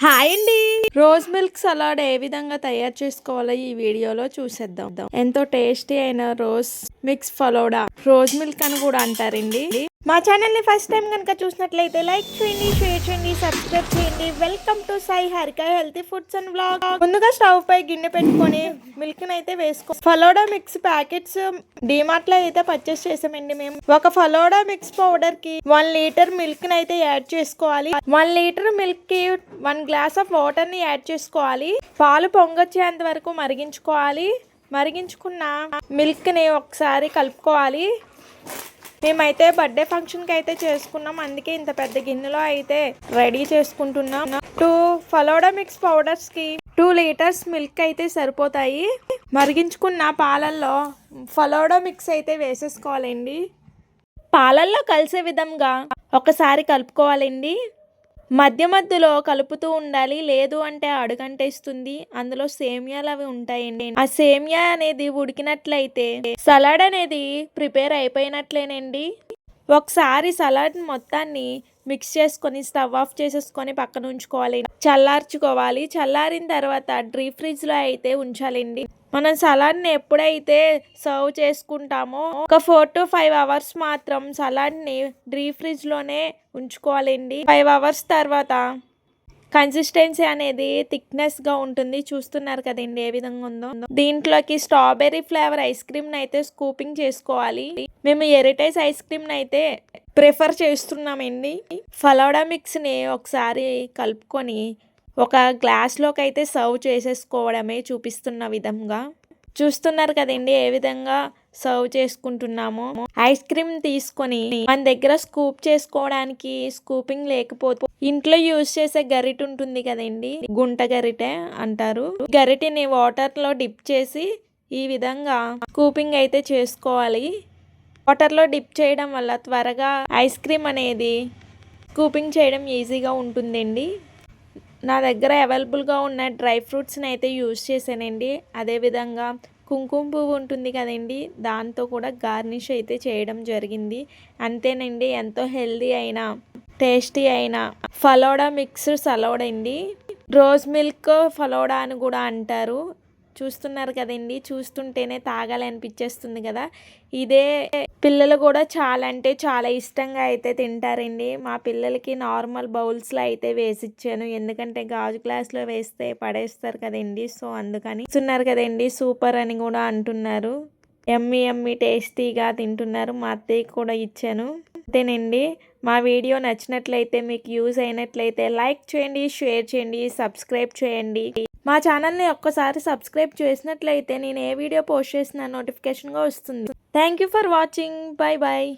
Hi అండి. Rose milk salad ఏ విధంగా తయారు చేసుకోవాలో ఈ వీడియోలో చూసేద్దాం. ఎంతో టేస్టీ అయిన rose mix falooda, rose milk అని కూడా అంటారండి. మా ఛానల్ ని ఫస్ట్ టైం కనుక చూసినట్లయితే లైక్ చేయండి, షేర్ చేయండి, సబ్స్క్రైబ్ చేయండి. Welcome to Sai Harika healthy foods and vlog. ముందుగా స్టవ్ పై గిన్నె పెట్టుకొని మిల్క్ ని అయితే వేసుకో. ఫలోడా మిక్స్ ప్యాకెట్స్ డిమార్ట్ లో అయితే పర్చేస్ చేసామండి మేము. ఒక ఫలోడా మిక్స్ పౌడర్ కి 1 లీటర్ మిల్క్ ని అయితే యాడ్ చేసుకోవాలి. 1 లీటర్ మిల్క్ కి 1 గ్లాస్ ఆఫ్ వాటర్ ని యాడ్ చేసుకోవాలి. పాలు పొంగొచ్చేంత వరకు మరిగించుకోవాలి. మరిగించుకున్న మిల్క్ ని ఒకసారి కలుపుకోవాలి. మేమైతే బర్త్డే ఫంక్షన్కి అయితే చేసుకున్నాం, అందుకే ఇంత పెద్ద గిన్నెలో అయితే రెడీ చేసుకుంటున్నాం. 2 ఫలోడా మిక్స్ పౌడర్స్కి 2 లీటర్స్ మిల్క్ అయితే సరిపోతాయి. మరిగించుకున్న పాలల్లో ఫలోడా మిక్స్ అయితే వేసేసుకోవాలండి. పాలల్లో కలిసే విధంగా ఒకసారి కలుపుకోవాలండి. మధ్య మధ్యలో కలుపుతూ ఉండాలి, లేదు అంటే అడుగంటేస్తుంది. అందులో సేమియాలు అవి ఉంటాయండి. ఆ సేమియా అనేది ఉడికినట్లయితే సలాడ్ అనేది ప్రిపేర్ అయిపోయినట్లేనండి. ఒకసారి సలాడ్ మొత్తాన్ని మిక్స్ చేసుకొని స్టవ్ ఆఫ్ చేసేసుకొని పక్కన ఉంచుకోవాలి. చల్లార్చుకోవాలి. చల్లారిన తర్వాత డీప్ ఫ్రిడ్జ్లో అయితే ఉంచాలండి. మనం సలాడ్ని ఎప్పుడైతే సర్వ్ చేసుకుంటామో ఒక 4 to 5 అవర్స్ మాత్రం సలాడ్ని డీప్ ఫ్రిడ్జ్లోనే ఉంచుకోవాలండి. 5 అవర్స్ తర్వాత కన్సిస్టెన్సీ అనేది థిక్నెస్గా ఉంటుంది. చూస్తున్నారు కదండి ఏ విధంగా ఉందో. దీంట్లోకి స్ట్రాబెర్రీ ఫ్లేవర్ ఐస్ క్రీమ్ని అయితే స్కూపింగ్ చేసుకోవాలి. మేము ఎరిటైజ్ ఐస్ క్రీమ్ని అయితే ప్రిఫర్ చేస్తున్నామండి. ఫలోడా మిక్స్ని ఒకసారి కలుపుకొని ఒక గ్లాస్లోకి అయితే సర్వ్ చేసేసుకోవడమే చూపిస్తున్న విధంగా. చూస్తున్నారు కదండి ఏ విధంగా సర్వ్ చేసుకుంటున్నామో. ఐస్ క్రీమ్ తీసుకొని మన దగ్గర స్కూప్ చేసుకోవడానికి స్కూపింగ్ లేకపోతే ఇంట్లో యూజ్ చేసే గరిటె ఉంటుంది కదండి, గుంట గరిటె అంటారు. గరిటెని వాటర్లో డిప్ చేసి ఈ విధంగా స్కూపింగ్ అయితే చేసుకోవాలి. వాటర్లో డిప్ చేయడం వల్ల త్వరగా ఐస్ క్రీమ్ అనేది స్కూపింగ్ చేయడం ఈజీగా ఉంటుందండి. నా దగ్గర అవైలబుల్గా ఉన్న డ్రై ఫ్రూట్స్ని అయితే యూజ్ చేశానండి. అదేవిధంగా కుంకుమ పువ్వు ఉంటుంది కదండి, దాంతో కూడా గార్నిష్ అయితే చేయడం జరిగింది. అంతేనండి, ఎంతో హెల్దీ అయిన టేస్టీ అయిన ఫలోడా మిక్స్ సలాడ్ అండి. రోజ్ మిల్క్ ఫలోడా అని కూడా అంటారు. చూస్తున్నారు కదండి, చూస్తుంటేనే తాగాలనిపించేస్తుంది కదా. ఇదే పిల్లలు కూడా చాలా అంటే చాలా ఇష్టంగా అయితే తింటారండి. మా పిల్లలకి నార్మల్ బౌల్స్లో అయితే వేసిచ్చాను, ఎందుకంటే గాజు గ్లాస్లో వేస్తే పడేస్తారు కదండి. సో అందుకని. చూస్తున్నారు కదండి, సూపర్ అని కూడా అంటున్నారు. ఎమ్మి ఎమ్మి టేస్టీగా తింటున్నారు. మా అత్తయ్యకి కూడా ఇచ్చాను. అంతేనండి, మా వీడియో నచ్చినట్లయితే మీకు యూజ్ అయినట్లయితే లైక్ చేయండి, షేర్ చేయండి, సబ్స్క్రైబ్ చేయండి. మా ఛానల్ని ఒక్కసారి సబ్స్క్రైబ్ చేసినట్లయితే నేను ఏ వీడియో పోస్ట్ చేసిన నోటిఫికేషన్గా వస్తుంది. Thank you for watching. Bye bye.